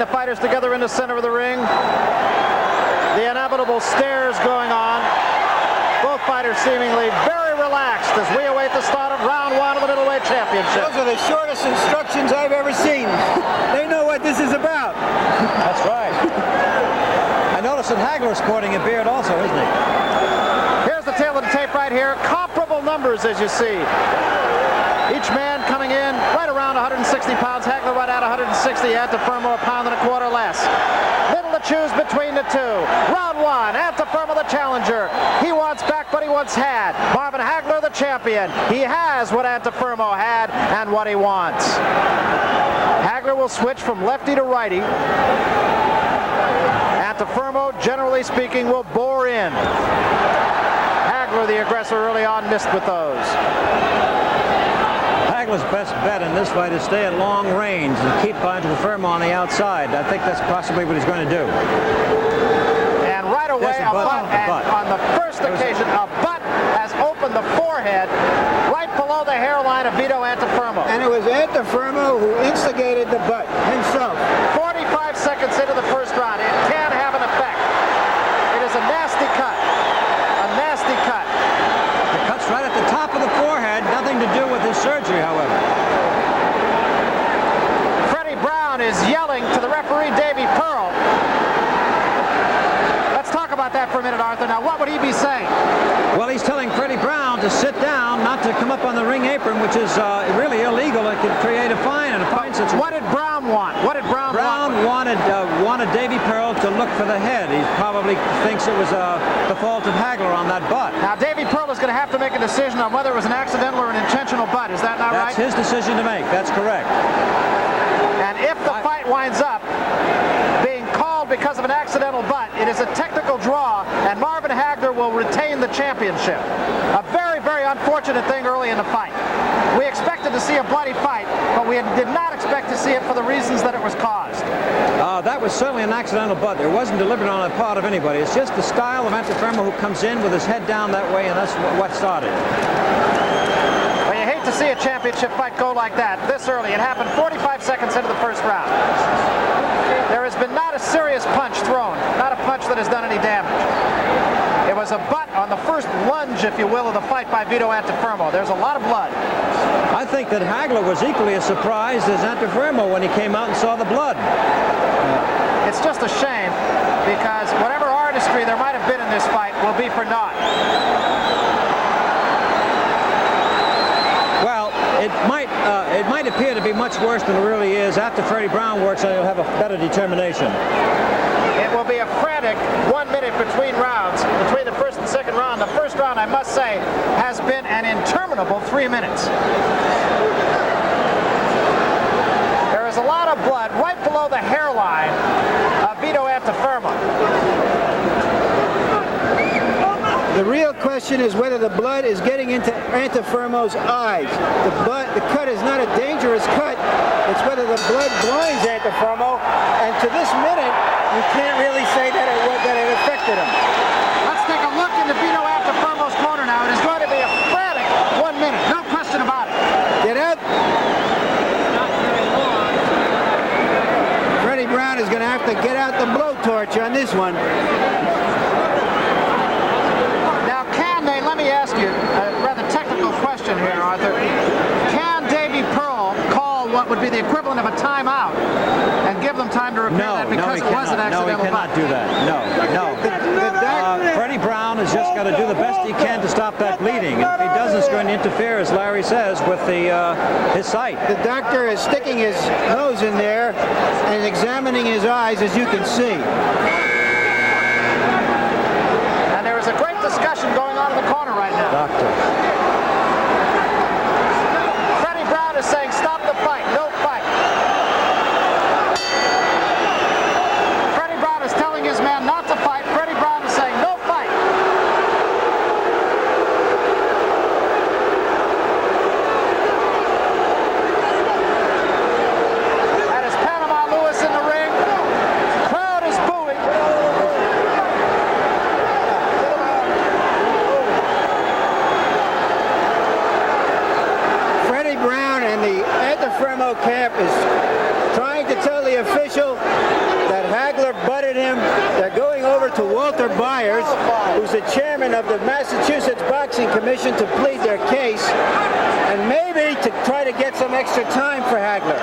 the fighters together in the center of the ring. The inevitable stares going on. Both fighters seemingly very relaxed as we await the start of round 1 of the middleweight championship. Those are the shortest instructions I've ever seen. They know what this is about. That's right. I noticed that Hagler's sporting a beard also, isn't he? Here's the tail of the tape right here. Comparable numbers, as you see. Each man coming in right around 160 pounds. Hagler right at 160. Antuofermo a pound and a quarter less. Little to choose between the two. Round 1. Antuofermo the challenger. He wants back what he once had. Marvin Hagler the champion. He has what Antuofermo had and what he wants. Hagler will switch from lefty to righty. Antuofermo, generally speaking, will bore in. Hagler, the aggressor early on, missed with those. Hagler's best bet in this fight is stay at long range and keep Antuofermo on the outside. I think that's possibly what he's going to do. And right away, a butt. And on the first occasion, a butt has opened the forehead right below the hairline of Vito Antuofermo. And it was Antuofermo who instigated the butt himself. 45 seconds into the first round. It can have an effect. It is a nasty cut. A nasty cut. The cut's right at the top of the forehead. Nothing to do with his surgery, however. Freddie Brown is yelling to the referee, Davy Pearl. Let's talk about that for a minute, Arthur. Now, what would he be saying? Well, he's telling Freddie Brown to sit down, not to come up on the ring apron, which is really illegal. It could create a fine and a fine situation. What did Brown want? What did Brown want? Brown wanted Davy Pearl to look for the head. He probably thinks it was the fault of Hagler on that butt. Now, Davy Pearl is going to have to make a decision on whether it was an accidental or an intentional butt. Is that not right? That's his decision to make. That's correct. And if the fight winds up being called because of an accidental butt, it is a technical draw, and Marvin Hagler will retain the championship. A very, very unfortunate thing early in the fight. We expected to see a bloody fight, but we did not expect to see it for the reasons that it was caused. That was certainly an accidental butt. It wasn't deliberate on the part of anybody. It's just the style of Antuofermo who comes in with his head down that way, and that's what started. Well, you hate to see a championship fight go like that this early. It happened 45 seconds into the first round. There has been not a serious punch thrown, not a punch that has done any damage. It was a butt on the first lunge, if you will, of the fight by Vito Antuofermo. There's a lot of blood. I think that Hagler was equally as surprised as Antuofermo when he came out and saw the blood. It's just a shame because whatever artistry there might have been in this fight will be for naught. Well, it might appear to be much worse than it really is. After Freddie Brown works, he'll have a better determination. It will be a frantic 1 minute between rounds, between the first and second round. The first round, I must say, has been an interminable 3 minutes. There is a lot of blood right below the hairline of Vito Antuofermo. The real question is whether the blood is getting into Antuofermo's eyes. The cut is not a dangerous cut. It's whether the blood blinds Antuofermo. And to this minute, you can't really say that it affected him. Let's take a look into Vito Antuofermo's corner now. It is going to be a frantic 1 minute, no question about it. Get out. Freddie Brown is going to have to get out the blowtorch on this one. Now, let me ask you a rather technical question here, Arthur. Can Davy Pearl call what would be the equivalent of a timeout and give them time to repair that because it was an accidental No, he cannot do that. No. Freddie Brown has just got to do the best he can to stop that bleeding. If he doesn't, it's going to interfere, as Larry says, with his sight. The doctor is sticking his nose in there and examining his eyes, as you can see. And there is a great discussion going on in the corner right now. Doctor. Freddie Brown is saying, stop the fight, no fight. Freddie Brown is telling his man not to fight. Freddie Brown is saying, no fight. That is Panama Lewis in the ring. Crowd is booing. Antuofermo camp is trying to tell the official that Hagler butted him. They're going over to Walter Byers, who's the chairman of the Massachusetts Boxing Commission, to plead their case and maybe to try to get some extra time for Hagler.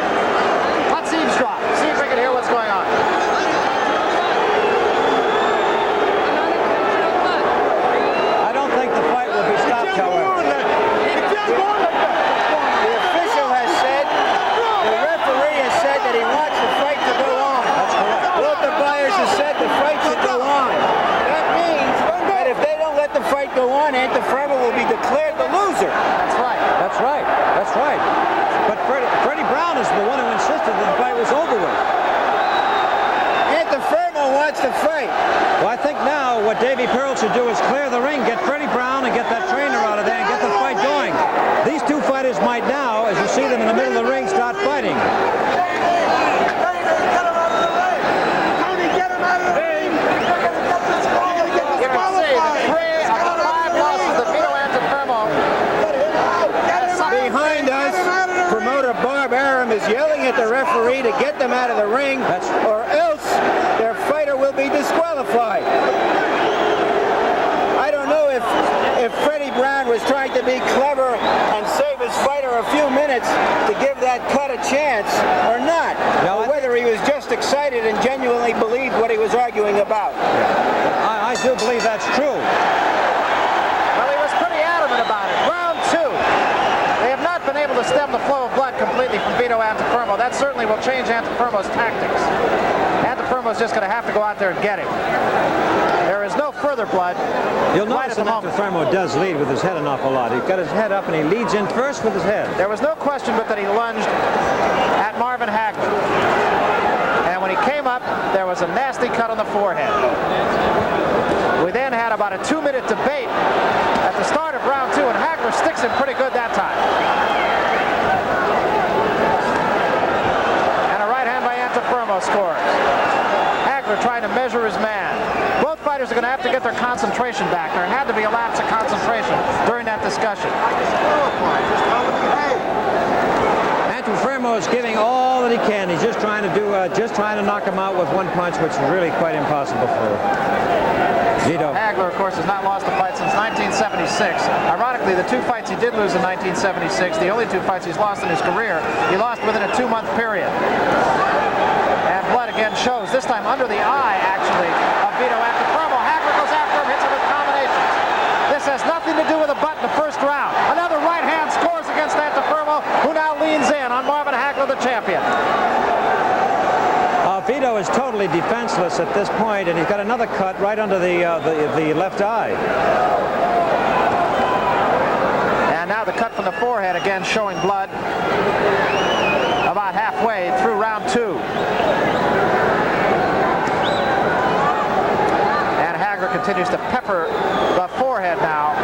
Let's eavesdrop. See if we can hear what's going on. I don't think the fight will be stopped, however. The official has said, the referee has said that he wants the fight to go on. That's correct. Walter Byers has said the fight should go on. That means that if they don't let the fight go on, Antuofermo will be declared the loser. That's right. That's right. That's right. But Freddie Brown is the one who insisted that the fight was over with. Antuofermo wants to fight. Well, I think now what Davy Pearl should do is clear the ring, get Freddie Brown and get that trainer out of there and get the fight going. These two fighters might now, as you see them in the middle of the ring, start fighting. You can see the 3 of the 5 losses that Vito Antuofermo Behind us, promoter Barb Aram is yelling at the referee to get them out of the ring, or else their fighter will be disqualified. I don't know if Freddie Brown was trying to be clever and save his fighter a few minutes to give that cut a chance or not, or whether he was just excited and genuinely believed what he was arguing about. I do believe that's true. Well, he was pretty adamant about it. Round 2. They have not been able to stem the flow of blood completely from Vito Antuofermo. That certainly will change Antuofermo's tactics. Antuofermo's just going to have to go out there and get him. There is no further blood. You'll right notice at the that moment. Antuofermo does lead with his head an awful lot. He's got his head up and he leads in first with his head. There was no question but that he lunged at Marvin Hagler. And when he came up, there was a nasty cut on the forehead. We then had about a 2-minute debate at the start of round 2, and Hagler sticks him pretty good that time. And a right hand by Antuofermo scores. Hagler trying to measure his man. Both fighters are going to have to get their concentration back. There had to be a lapse of concentration during that discussion. Antuofermo is giving all that he can. He's just trying to knock him out with one punch, which is really quite impossible for Vito. Hagler, of course, has not lost a fight since 1976. Ironically, the 2 fights he did lose in 1976, the only 2 fights he's lost in his career, he lost within a 2-month period. And blood again shows, this time under the eye, actually, of Vito Antuofermo. Hagler goes after him, hits him with combinations. This has nothing to do with a butt in the first round. Another right hand scores against Antuofermo, who now leans in on Marvin Hagler, the champion. Vito is totally defenseless at this point, and he's got another cut right under the left eye. And now the cut from the forehead, again showing blood about halfway through round 2. And Hagler continues to pepper the forehead now.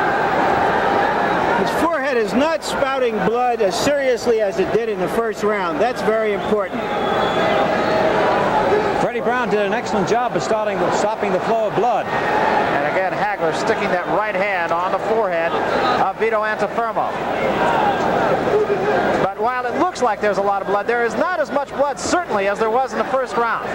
His forehead is not spouting blood as seriously as it did in the first round. That's very important. Freddie Brown did an excellent job of stopping the flow of blood. And again, Hagler sticking that right hand on the forehead of Vito Antuofermo. But while it looks like there's a lot of blood, there is not as much blood, certainly, as there was in the first round.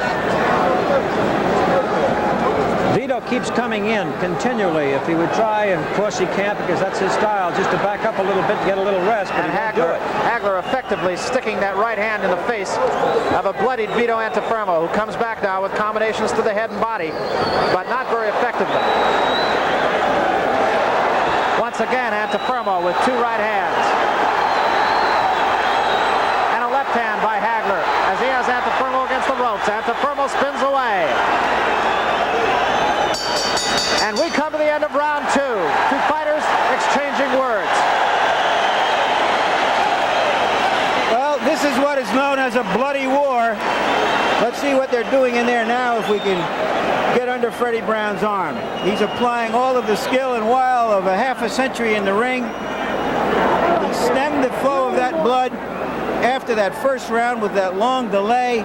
Vito keeps coming in continually. If he would try, and of course he can't because that's his style, just to back up a little bit, get a little rest, but And he won't do it. Hagler effectively sticking that right hand in the face of a bloodied Vito Antuofermo, who comes back now with combinations to the head and body, but not very effectively. Once again, Antuofermo with 2 right hands. And a left hand by Hagler as he has Antuofermo against the ropes. Antuofermo spins away. And we come to the end of round 2. 2 fighters exchanging words. Well, this is what is known as a bloody war. Let's see what they're doing in there now if we can get under Freddie Brown's arm. He's applying all of the skill and wile of a half a century in the ring. He stemmed the flow of that blood after that first round with that long delay.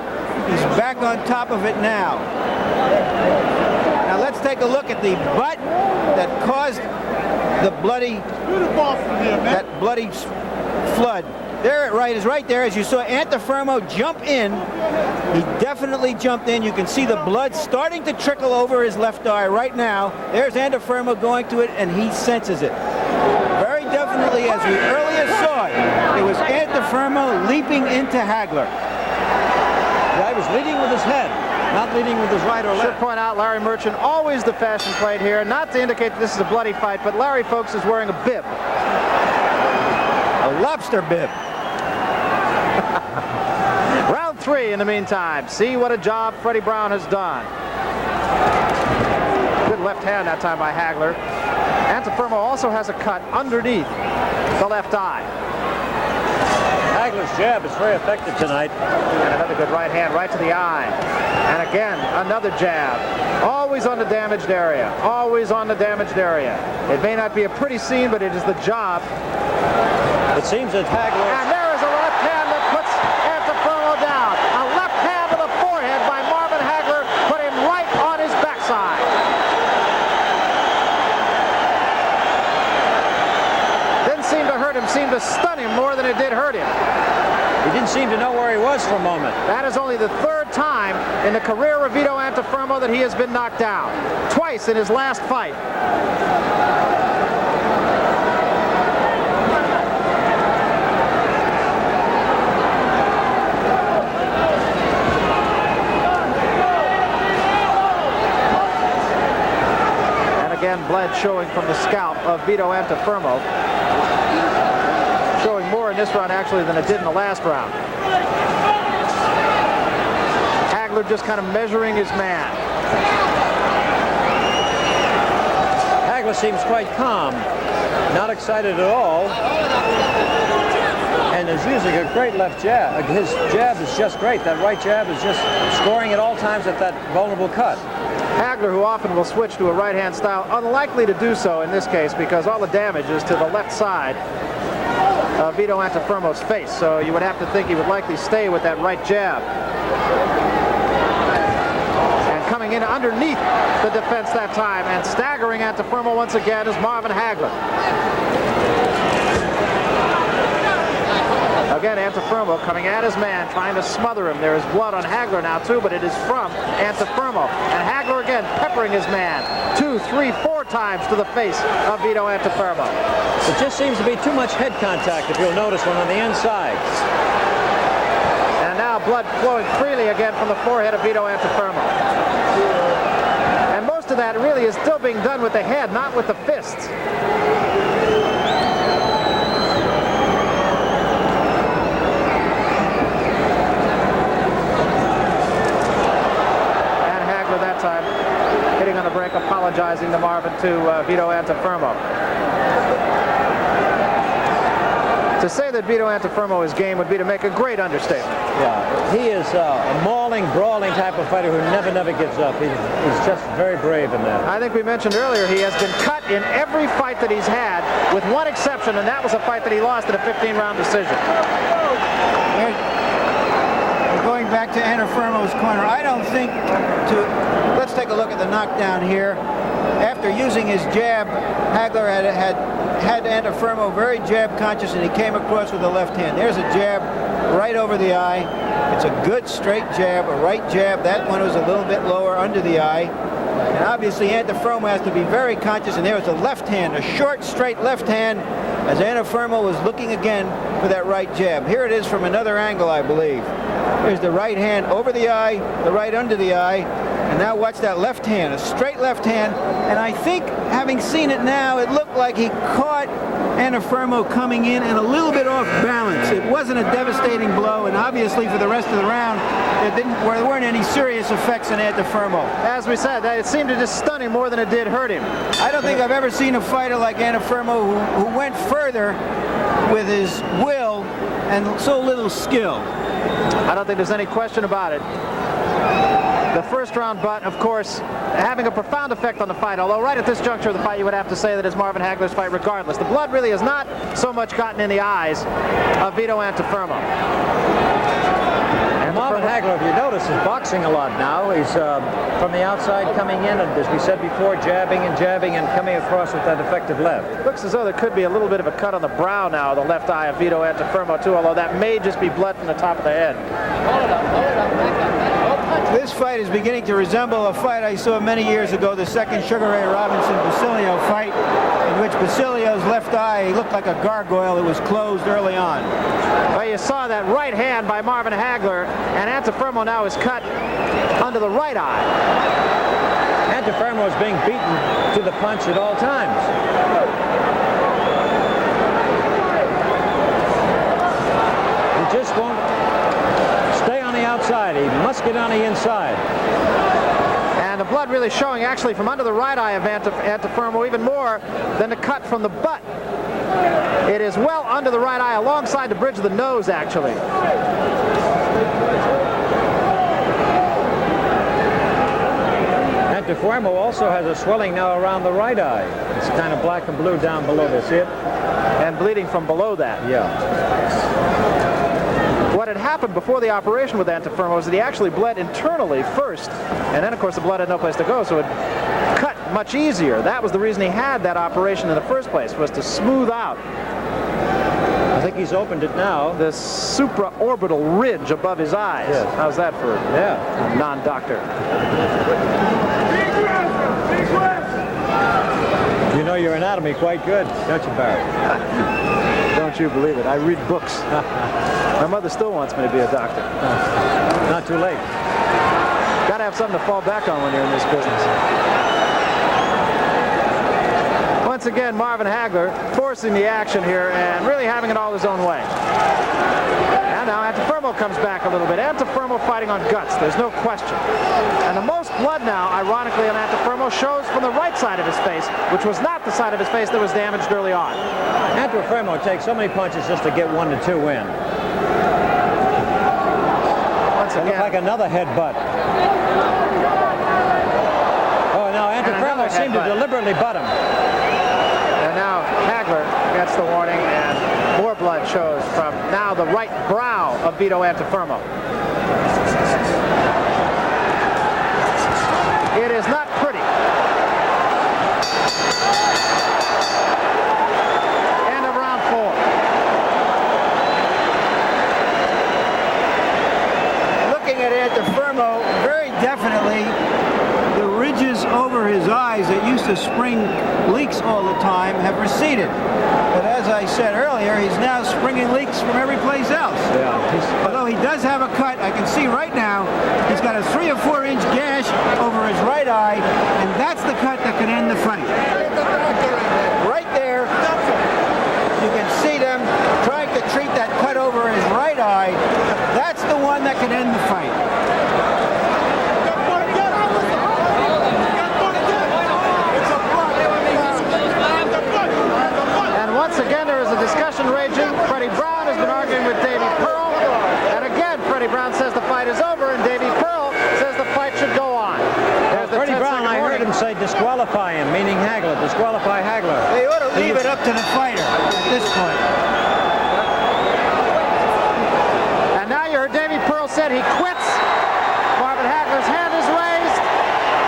He's back on top of it now. Now let's take a look at the butt that caused the bloody flood There it is right there. As you saw Antuofermo jump in, he definitely jumped in. You can see the blood starting to trickle over his left eye right now. There's Antuofermo going to it, and he senses it. Very definitely, as we earlier saw it was Antuofermo leaping into Hagler. Yeah, he was leading with his head, not leading with his right or left. Should point out Larry Merchant, always the fashion plate here. Not to indicate that this is a bloody fight, but Larry, folks, is wearing a bib. A lobster bib. Round 3 in the meantime. See what a job Freddie Brown has done. Good left hand that time by Hagler. Antuofermo also has a cut underneath the left eye. Hagler's jab is very effective tonight. And another good right hand right to the eye. And again, another jab. Always on the damaged area. Always on the damaged area. It may not be a pretty scene, but it is the job. It seems that Hagler... And there is a left hand that puts Antuofermo down. A left hand to the forehead by Marvin Hagler put him right on his backside. Didn't seem to hurt him, seemed to stun him more than it did hurt him. He didn't seem to know where he was for a moment. That is only the 3rd time in the career of Vito Antuofermo that he has been knocked down. Twice in his last fight. Blood showing from the scalp of Vito Antuofermo. Showing more in this round actually than it did in the last round. Hagler just kind of measuring his man. Hagler seems quite calm, not excited at all, and is using a great left jab. His jab is just great. That right jab is just scoring at all times at that vulnerable cut. Hagler, who often will switch to a right-hand style, unlikely to do so in this case because all the damage is to the left side of Vito Antuofermo's face. So you would have to think he would likely stay with that right jab. And coming in underneath the defense that time and staggering Antuofermo once again is Marvin Hagler. Again, Antuofermo coming at his man, trying to smother him. There is blood on Hagler now, too, but it is from Antuofermo. And Hagler again peppering his man 2, 3, 4 times to the face of Vito Antuofermo. It just seems to be too much head contact, if you'll notice, when on the inside. And now blood flowing freely again from the forehead of Vito Antuofermo. And most of that really is still being done with the head, not with the fists. Hitting on the break, apologizing to Marvin, to Vito Antuofermo. To say that Vito Antuofermo is game would be to make a great understatement. Yeah, he is a mauling, brawling type of fighter who never gives up. He's just very brave in that. I think we mentioned earlier he has been cut in every fight that he's had, with one exception, and that was a fight that he lost in a 15-round decision. Going back to Antuofermo's corner, I don't think let's take a look at the knockdown here. After using his jab, Hagler had Antuofermo very jab conscious, and he came across with the left hand. There's a jab right over the eye. It's a good straight jab, a right jab. That one was a little bit lower under the eye. And obviously Antuofermo has to be very conscious, and there was a left hand, a short, straight left hand, as Antuofermo was looking again for that right jab. Here it is from another angle, I believe. There's the right hand over the eye, the right under the eye, and now watch that left hand, a straight left hand. And I think, having seen it now, it looked like he caught Antuofermo coming in and a little bit off balance. It wasn't a devastating blow, and obviously for the rest of the round, there weren't any serious effects on Antuofermo. As we said, it seemed to just stun him more than it did hurt him. I don't think I've ever seen a fighter like Antuofermo who went further with his will and so little skill. I don't think there's any question about it. The first round butt, of course, having a profound effect on the fight, although right at this juncture of the fight you would have to say that it's Marvin Hagler's fight regardless. The blood really has not so much gotten in the eyes of Vito Antuofermo. And Marvin Hagler, if you notice, is boxing a lot now. He's from the outside coming in, and as we said before, jabbing and coming across with that effective left. Looks as though there could be a little bit of a cut on the brow now, the left eye of Vito Antuofermo too, although that may just be blood from the top of the head. This fight is beginning to resemble a fight I saw many years ago, the second Sugar Ray Robinson-Basilio fight, in which Basilio's left eye looked like a gargoyle. It was closed early on. Well, you saw that right hand by Marvin Hagler, and Antuofermo now is cut under the right eye. Antuofermo is being beaten to the punch at all times. He just won't stay on the outside. He must get on the inside. And the blood really showing actually from under the right eye of Antuofermo even more than the cut from the butt. It is well under the right eye, alongside the bridge of the nose, actually. Antuofermo also has a swelling now around the right eye. It's kind of black and blue down below this, see it? And bleeding from below that. Yeah. What had happened before the operation with Antuofermo was that he actually bled internally first, and then of course the blood had no place to go, so it cut much easier. That was the reason he had that operation in the first place, was to smooth out. I think he's opened it now. The supraorbital ridge above his eyes. Yes. How's that for a non-doctor? You know your anatomy quite good, don't you, Barry? Don't you believe it? I read books. My mother still wants me to be a doctor. Not too late. Got to have something to fall back on when you're in this business. Once again, Marvin Hagler forcing the action here and really having it all his own way. And now Antuofermo comes back a little bit. Antuofermo fighting on guts, there's no question. And the most blood now, ironically, on Antuofermo shows from the right side of his face, which was not the side of his face that was damaged early on. Antuofermo takes so many punches just to get 1 to 2 in. Once It again, looked like another headbutt. Oh, now Antuofermo seemed to deliberately butt him. and now Hagler gets the warning, and more blood shows from now the right brow of Vito Antuofermo. It is not pretty. End of round 4. Looking at Antuofermo, very definitely the ridges over his eyes that used to spring leaks all the time have receded. But as I said earlier, he's now springing leaks from every place else. Yeah. Although he does have a cut, I can see right now, he's got a 3 or 4 inch gash over his right eye, and that's the cut that can end the fight. Right there, you can see them trying to treat that cut over his right eye. That's the one that can end the fight. Once again, there is a discussion raging. Freddie Brown has been arguing with Davy Pearl. And again, Freddie Brown says the fight is over, and Davy Pearl says the fight should go on. There's the Freddie Brown, I heard him say disqualify him, meaning Hagler. Disqualify Hagler. They ought to leave it up to the fighter at this point. And now you heard Davy Pearl said he quits. Marvin Hagler's hand is raised.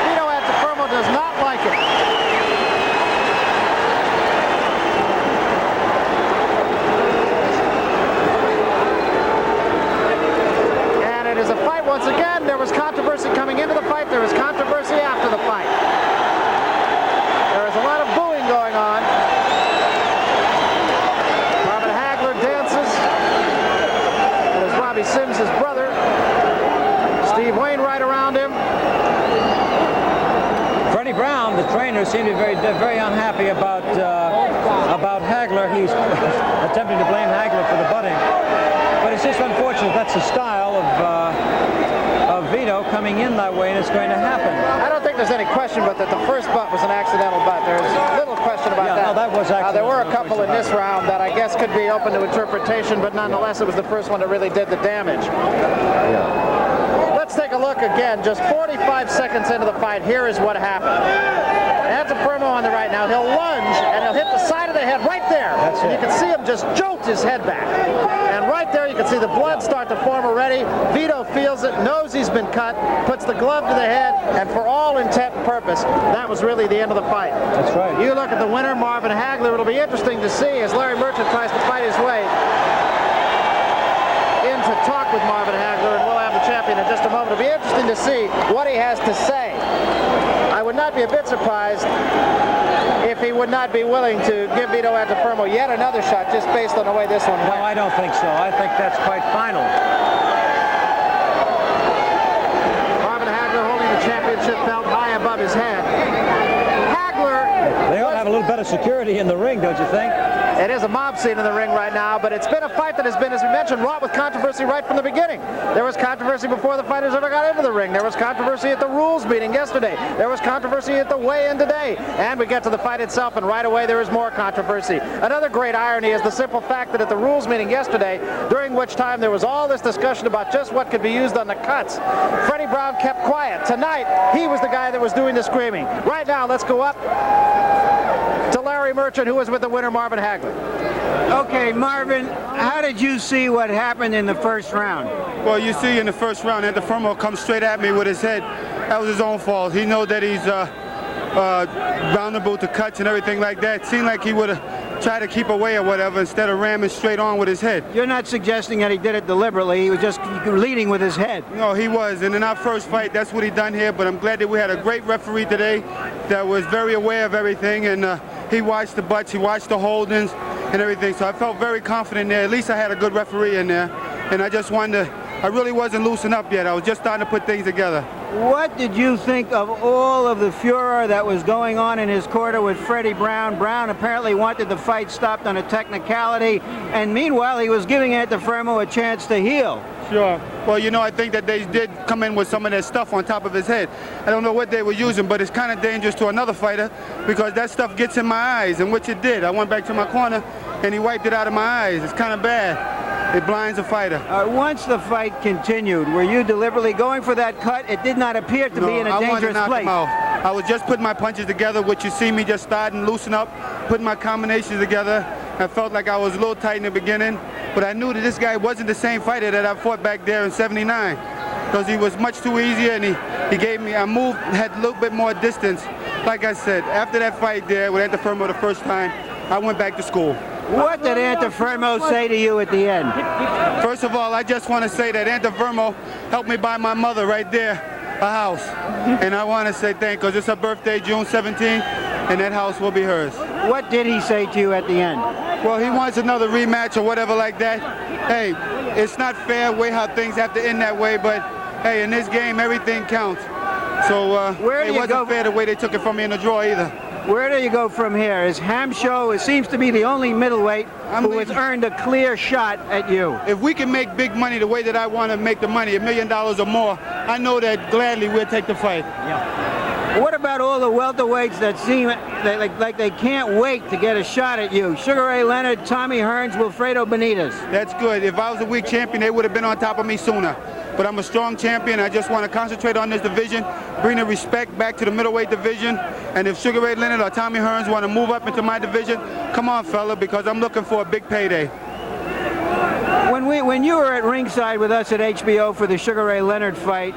Vito Antuofermo does not like it. It is a fight once again. There was controversy coming into the fight. There was controversy after the fight. There is a lot of booing going on. Marvin Hagler dances. That is Robbie Sims, his brother. Steve Wainwright around him. Freddie Brown, the trainer, seemed to be very unhappy about Hagler. He's attempting to blame Hagler for the butting. But it's just unfortunate that's the style of Vito coming in that way, and it's going to happen. I don't think there's any question but that the first butt was an accidental butt. There's little question about that. No, that was accidental. There were a couple in this round that I guess could be open to interpretation, but nonetheless it was the first one that really did the damage. Yeah. Let's take a look again. Just 45 seconds into the fight, here is what happened. Antuofermo on the right now. He'll lunge, and he'll hit the side of the head right there. That's and it. you can see him just jolt his head back. And right there there. You can see the blood start to form already. Vito feels it, knows he's been cut, puts the glove to the head, and for all intent and purpose, that was really the end of the fight. That's right. You look at the winner, Marvin Hagler. It'll be interesting to see as Larry Merchant tries to fight his way in to talk with Marvin Hagler, and we'll have the champion in just a moment. It'll be interesting to see what he has to say. I would not be a bit surprised if he would not be willing to give Vito Antuofermo yet another shot just based on the way this one went. No, I don't think so. I think that's quite final. Marvin Hagler holding the championship belt high above his head. Hagler... They ought to have a little better security in the ring, don't you think? It is a mob scene in the ring right now, but it's been a fight that has been, as we mentioned, wrought with controversy right from the beginning. There was controversy before the fighters ever got into the ring. There was controversy at the rules meeting yesterday. There was controversy at the weigh-in today. And we get to the fight itself, and right away there is more controversy. Another great irony is the simple fact that at the rules meeting yesterday, during which time there was all this discussion about just what could be used on the cuts, Freddie Brown kept quiet. Tonight, he was the guy that was doing the screaming. Right now, let's go up to Larry Merchant, who was with the winner, Marvin Hagler. Okay, Marvin, how did you see what happened in the first round? Well, you see in the first round, Antuofermo comes straight at me with his head. That was his own fault. He knows that he's vulnerable to cuts and everything like that. It seemed like he would have tried to keep away or whatever instead of ramming straight on with his head. You're not suggesting that he did it deliberately. He was just leading with his head. No, he was. And in our first fight, that's what he done here. But I'm glad that we had a great referee today that was very aware of everything. And he watched the butts, he watched the holdings and everything. So I felt very confident there. At least I had a good referee in there. And I just wanted to, I really wasn't loosened up yet. I was just starting to put things together. What did you think of all of the furor that was going on in his corner with Freddie Brown? Brown apparently wanted the fight stopped on a technicality, and meanwhile he was giving Antuofermo a chance to heal. Sure. Well, you know, I think that they did come in with some of that stuff on top of his head. I don't know what they were using, but it's kind of dangerous to another fighter because that stuff gets in my eyes, and which it did. I went back to my corner, and he wiped it out of my eyes. It's kind of bad. It blinds a fighter. Once the fight continued, were you deliberately going for that cut? It did not appear to be in a dangerous I wanted to knock place. him out. I was just putting my punches together, which you see me just starting, loosen up, putting my combinations together. I felt like I was a little tight in the beginning, but I knew that this guy wasn't the same fighter that I fought back there in '79, because he was much too easier, and he gave me, I moved, had a little bit more distance. Like I said, after that fight there with Antuofermo the first time, I went back to school. What did Antuofermo say to you at the end? First of all, I just want to say that Antuofermo helped me buy my mother right there a house. And I want to say thank you, because it's her birthday, June 17th, and that house will be hers. What did he say to you at the end? Well, he wants another rematch or whatever like that. Hey, it's not fair way how things have to end that way, but hey, in this game, everything counts. So it wasn't fair the way they took it from me in the draw either. Where do you go from here? Is Hamsho, it seems to be the only middleweight who has earned a clear shot at you. If we can make big money the way that I want to make the money, $1 million or more, I know that gladly we'll take the fight. Yeah. What about all the welterweights that seem like they can't wait to get a shot at you? Sugar Ray Leonard, Tommy Hearns, Wilfredo Benitez. That's good. If I was a weak champion, they would have been on top of me sooner. But I'm a strong champion. I just want to concentrate on this division, bring the respect back to the middleweight division. And if Sugar Ray Leonard or Tommy Hearns want to move up into my division, come on, fella, because I'm looking for a big payday. When you were at ringside with us at HBO for the Sugar Ray Leonard fight,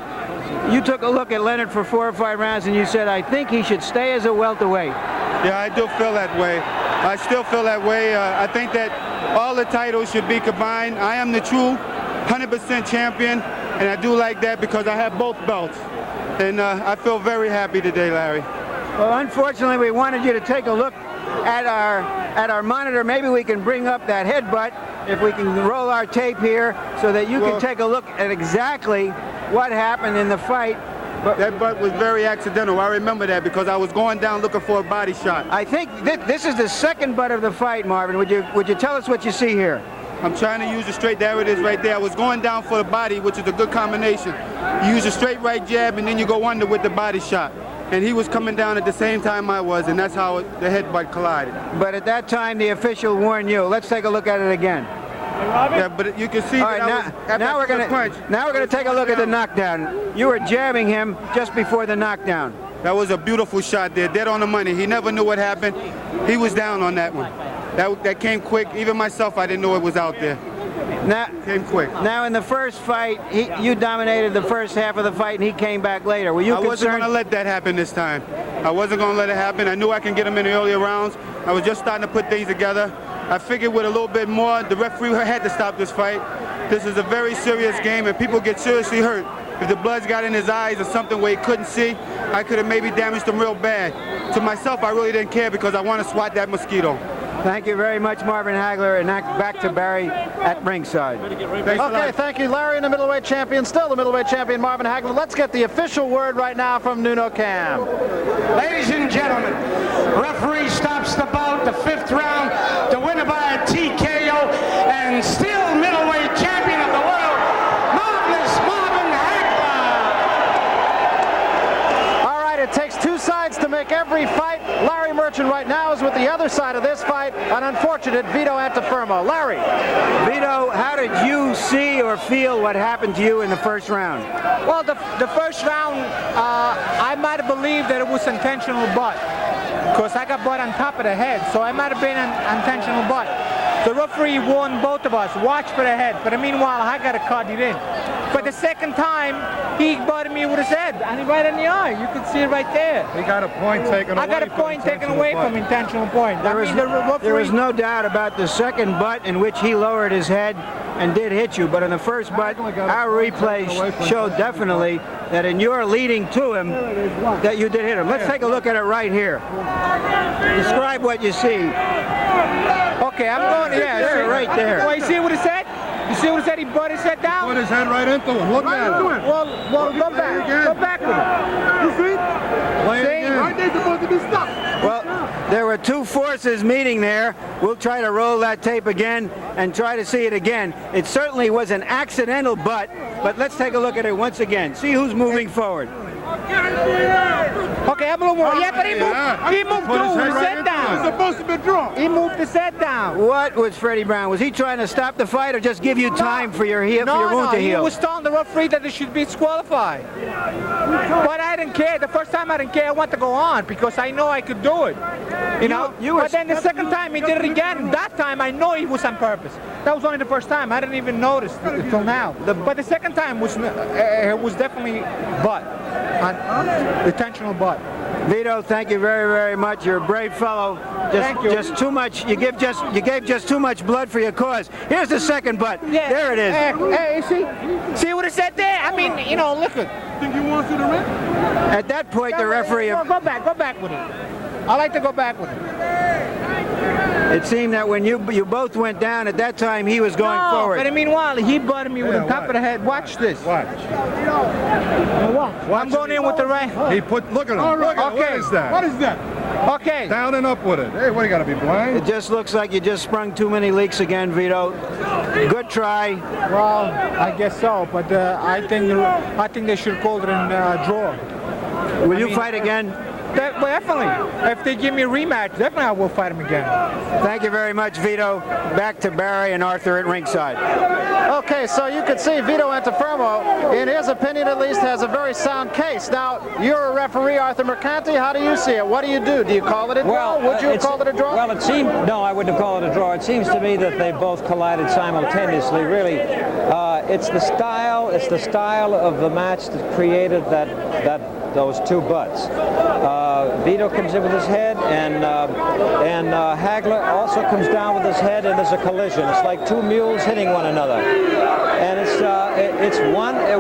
you took a look at Leonard for 4 or 5 rounds and you said, I think he should stay as a welterweight. Yeah, I do feel that way. I still feel that way. I think that all the titles should be combined. I am the true 100% champion. And I do like that because I have both belts. And I feel very happy today, Larry. Well, unfortunately, we wanted you to take a look at our monitor. Maybe we can bring up that headbutt if we can roll our tape here so that you can take a look at exactly what happened in the fight. But that butt was very accidental. I remember that because I was going down looking for a body shot. I think this is the second butt of the fight, Marvin. Would you tell us what you see here? I'm trying to use the straight, there it is right there. I was going down for the body, which is a good combination. You use a straight right jab and then you go under with the body shot. And he was coming down at the same time I was, and that's how the headbutt collided. But at that time, the official warned you. Let's take a look at it again. Yeah, but you can see now we're gonna take a look at the knockdown. You were jabbing him just before the knockdown. That was a beautiful shot there, dead on the money. He never knew what happened. He was down on that one. That came quick. Even myself, I didn't know it was out there. came quick. Now in the first fight, you dominated the first half of the fight, and he came back later. Were you I wasn't concerned? going to let that happen this time. I wasn't going to let it happen. I knew I can get him in the earlier rounds. I was just starting to put things together. I figured with a little bit more, the referee had to stop this fight. This is a very serious game, and people get seriously hurt. If the blood's got in his eyes or something where he couldn't see, I could have maybe damaged him real bad. To myself, I really didn't care because I want to swat that mosquito. Thank you very much, Marvin Hagler, and back to Barry at ringside. Okay, thank you, Larry, and the middleweight champion, still the middleweight champion, Marvin Hagler. Let's get the official word right now from Nuno Cam. Ladies and gentlemen, referee stops the bout, the 5th round, the winner by a TKO, and still middleweight champion of the world, Marvin Hagler. All right, it takes two sides to make every fight. Larry Merchant right now is with the other side of this fight, an unfortunate Vito Antuofermo. Larry. Vito, how did you see or feel what happened to you in the first round? Well, the first round, I might have believed that it was intentional butt, because I got butt on top of the head, so I might have been an intentional butt. The referee warned both of us, watch for the head, but meanwhile, I got to cut it in. But the second time, he butted me with his head, and right in the eye. You can see it right there. He got a point taken away. I got a point taken away from intentional point. There was no doubt about the second butt in which he lowered his head and did hit you, but in the first butt, our replay showed definitely that in your leading to him, that you did hit him. Let's take a look at it right here. Describe what you see. Okay, I'm going, yeah. Right there. Well, you see what it said? You see what it said? He butted his head down? Put his head right into him. Look at him. Well, go back. Go back with it. You see? Play it again. Right there's supposed to be stuck. Well, there were two forces meeting there. We'll try to roll that tape again and try to see it again. It certainly was an accidental butt, but let's take a look at it once again. See who's moving forward. Okay, I'm a little more. Yeah, but he moved through his head down. It's supposed to be drawn. He moved his head down. What was Freddie Brown? Was he trying to stop the fight or just give you time for your wound to heal? He was telling the referee that it should be disqualified. But I didn't care. The first time I didn't care. I wanted to go on because I know I could do it. You know? But then the second time he did it again. That time I know he was on purpose. That was only the first time. I didn't even notice until now. But the second time was definitely butt. Intentional butt. Vito, thank you very, very much. You're a brave fellow. Thank you. Just too much. You gave just too much blood for your cause. Here's the second butt. Yeah. There it is. Hey, see what it said there? I mean, you know, look at. Think you want to the ring? At that point, the referee. Go back with it. I like to go back with it. It seemed that when you both went down at that time, he was going forward. But meanwhile, he butted me with the top of the head. Watch this. Watch. I'm going in with the right. He look at him. Look at him. What is that? What is that? Okay. Down and up with it. Hey, what, you got to be blind? It just looks like you just sprung too many leaks again, Vito. Good try. Well, I guess so, but I think they should call it a draw. Will you fight again? Definitely. If they give me a rematch, definitely I will fight him again. Thank you very much, Vito. Back to Barry and Arthur at ringside. Okay, so you can see Vito Antuofermo, in his opinion at least, has a very sound case. Now, you're a referee, Arthur Mercanti. How do you see it? What do you do? Do you call it a draw? Would you have called it a draw? Well, it seemed, no, I wouldn't have called it a draw. It seems to me that they both collided simultaneously. Really, it's the style of the match that created those two butts. Vito comes in with his head, and Hagler also comes down with his head, and there's a collision. It's like two mules hitting one another, and it's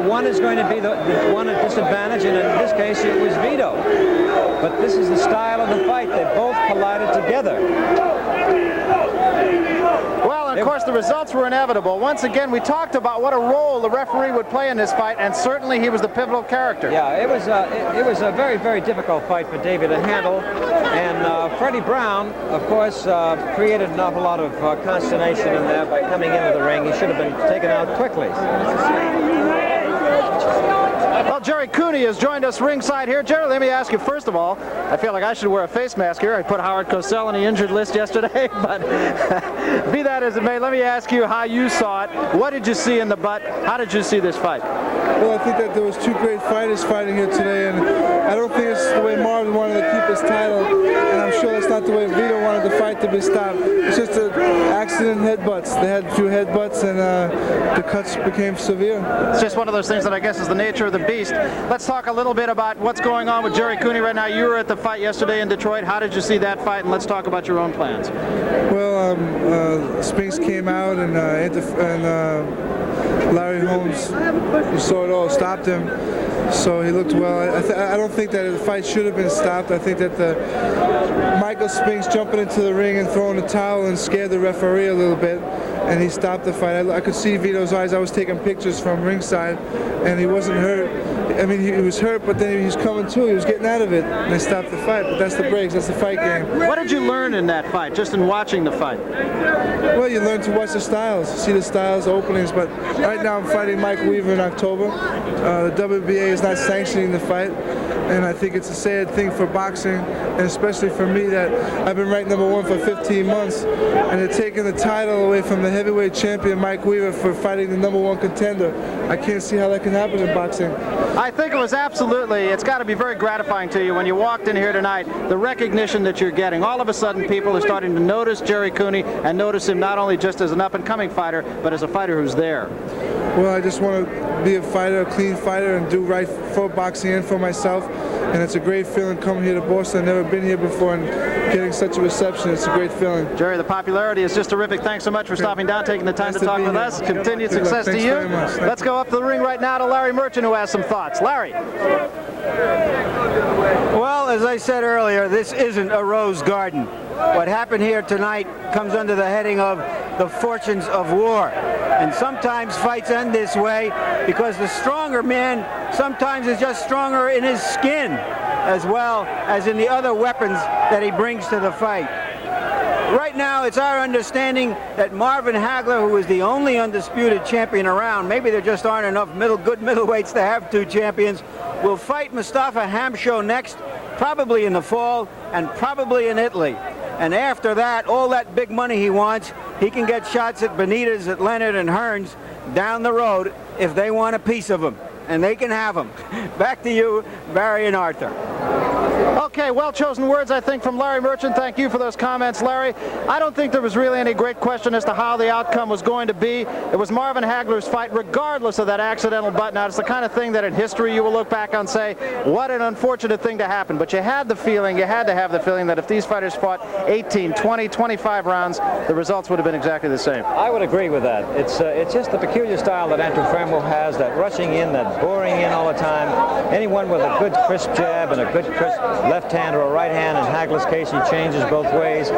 one is going to be the one at disadvantage, and in this case it was Vito. But this is the style of the fight. They both collided together. Well, of course, the results were inevitable. Once again, we talked about what a role the referee would play in this fight, and certainly he was the pivotal character. Yeah, it was a very, very difficult fight for David to handle, and Freddie Brown, of course, created an awful lot of consternation in there by coming into the ring. He should have been taken out quickly. Well, Jerry Cooney has joined us ringside here. Jerry, let me ask you, first of all, I feel like I should wear a face mask here. I put Howard Cosell on the injured list yesterday, but be that as it may, let me ask you how you saw it. What did you see in the butt? How did you see this fight? Well, I think that there was two great fighters fighting here today, and I don't think it's the way Marvin wanted to keep his title, and I'm sure that's not the way Vito wanted the fight to be stopped. It's just an accident headbutts. They had a few headbutts, and the cuts became severe. It's just one of those things that I guess is the nature of the beast. Let's talk a little bit about what's going on with Jerry Cooney right now. You were at the fight yesterday in Detroit. How did you see that fight? And let's talk about your own plans. Well, Spinks came out, and Larry Holmes, you saw it all, stopped him. So he looked well. I don't think that the fight should have been stopped. I think that Michael Spinks jumping into the ring and throwing the towel and scared the referee a little bit, and he stopped the fight. I could see Vito's eyes. I was taking pictures from ringside, and he wasn't hurt. I mean, he was hurt, but then he was coming to. He was getting out of it, and they stopped the fight. But that's the breaks. That's the fight game. What did you learn in that fight, just in watching the fight? Well, you learn to watch the styles, see the styles, openings. But right now I'm fighting Mike Weaver in October. The WBA is not sanctioning the fight, and I think it's a sad thing for boxing, and especially for me that I've been ranked #1 for 15 months, and they're taking the title away from the heavyweight champion Mike Weaver for fighting the #1 contender. I can't see how that can happen in boxing. I think it was absolutely, it's got to be very gratifying to you when you walked in here tonight, the recognition that you're getting. All of a sudden people are starting to notice Jerry Cooney and notice him not only just as an up-and-coming fighter, but as a fighter who's there. Well, I just want to be a fighter, a clean fighter, and do right for boxing and for myself. And it's a great feeling coming here to Boston. I've never been here before, and getting such a reception, it's a great feeling. Jerry, the popularity is just terrific. Thanks so much for stopping down, taking the time to talk with us. Continued success to you. Let's go up to the ring right now to Larry Merchant, who has some thoughts. Larry. Well, as I said earlier, this isn't a rose garden. What happened here tonight comes under the heading of the fortunes of war. And sometimes fights end this way because the stronger man sometimes is just stronger in his skin as well as in the other weapons that he brings to the fight. Right now, it's our understanding that Marvin Hagler, who is the only undisputed champion around, maybe there just aren't enough good middleweights to have two champions, will fight Mustafa Hamsho next, probably in the fall, and probably in Italy. And after that, all that big money he wants, he can get shots at Benitez, at Leonard, and Hearns down the road if they want a piece of him. And they can have him. Back to you, Barry and Arthur. Okay, well-chosen words, I think, from Larry Merchant. Thank you for those comments, Larry. I don't think there was really any great question as to how the outcome was going to be. It was Marvin Hagler's fight, regardless of that accidental button out. It's the kind of thing that in history you will look back and say, what an unfortunate thing to happen. But you had the feeling, you had to have the feeling that if these fighters fought 18, 20, 25 rounds, the results would have been exactly the same. I would agree with that. It's just the peculiar style that Antuofermo has, that rushing in, that boring in all the time. Anyone with a good crisp jab and a good crisp left hand or a right hand, in Hagler's case he changes both ways.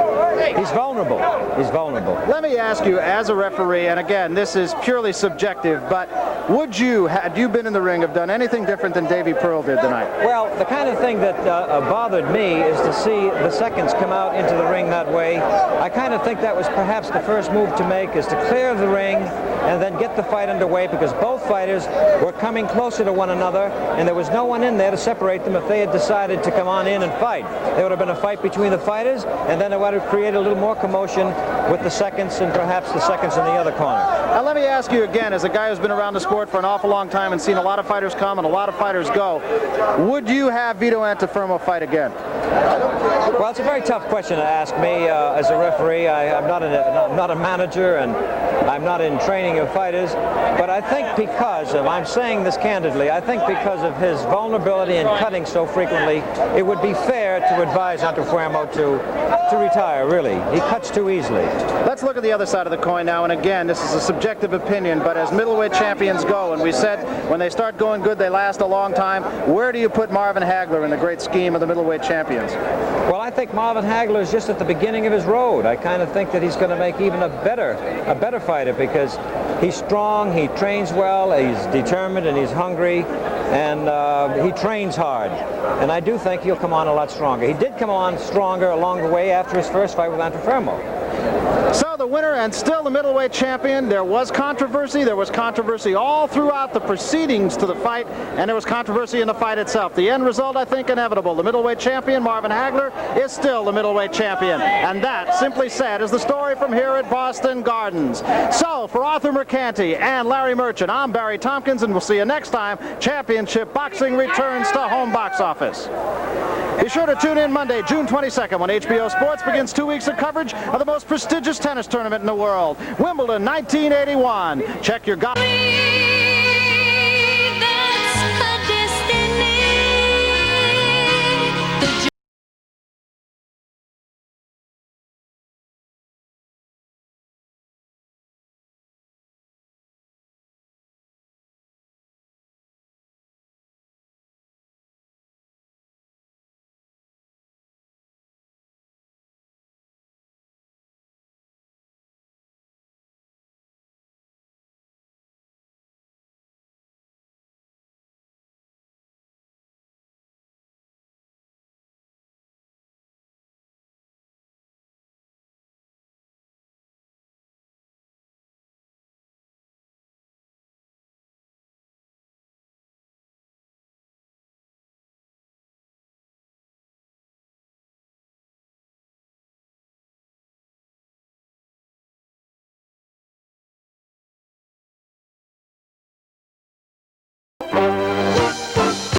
He's vulnerable. He's vulnerable. Let me ask you, as a referee, and again, this is purely subjective, but would you, had you been in the ring, have done anything different than Davey Pearl did tonight? Well, the kind of thing that bothered me is to see the seconds come out into the ring that way. I kind of think that was perhaps the first move to make, is to clear the ring and then get the fight underway, because both fighters were coming closer to one another, and there was no one in there to separate them if they had decided to come on in and fight. There would have been a fight between the fighters, and then it would have created a little more commotion with the seconds and perhaps the seconds in the other corner. Now let me ask you again, as a guy who's been around the sport for an awful long time and seen a lot of fighters come and a lot of fighters go, would you have Vito Antuofermo fight again? Well, it's a very tough question to ask me as a referee. I'm not a manager, and I'm not in training of fighters, but I think because of, I'm saying this candidly, I think because of his vulnerability and cutting so frequently, it would be fair to advise Antuofermo to retire, really. He cuts too easily. Let's look at the other side of the coin now, and again, this is a subjective opinion, but as middleweight champions go, and we said when they start going good, they last a long time, where do you put Marvin Hagler in the great scheme of the middleweight champions? Well, I think Marvin Hagler is just at the beginning of his road. I kind of think that he's going to make even a better fighter, because he's strong, he trains well, he's determined, and he's hungry, and he trains hard. And I do think he'll come on a lot stronger. He did come on stronger along the way after his first fight with Antuofermo. So the winner and still the middleweight champion. There was controversy. There was controversy all throughout the proceedings to the fight, and there was controversy in the fight itself. The end result, I think, inevitable. The middleweight champion, Marvin Hagler, is still the middleweight champion. And that, simply said, is the story from here at Boston Gardens. So, for Arthur Mercanti and Larry Merchant, I'm Barry Tompkins, and we'll see you next time. Championship Boxing returns to home box office. Be sure to tune in Monday, June 22nd, when HBO Sports begins 2 weeks of coverage of the most prestigious tennis tournament in the world, Wimbledon 1981. Check your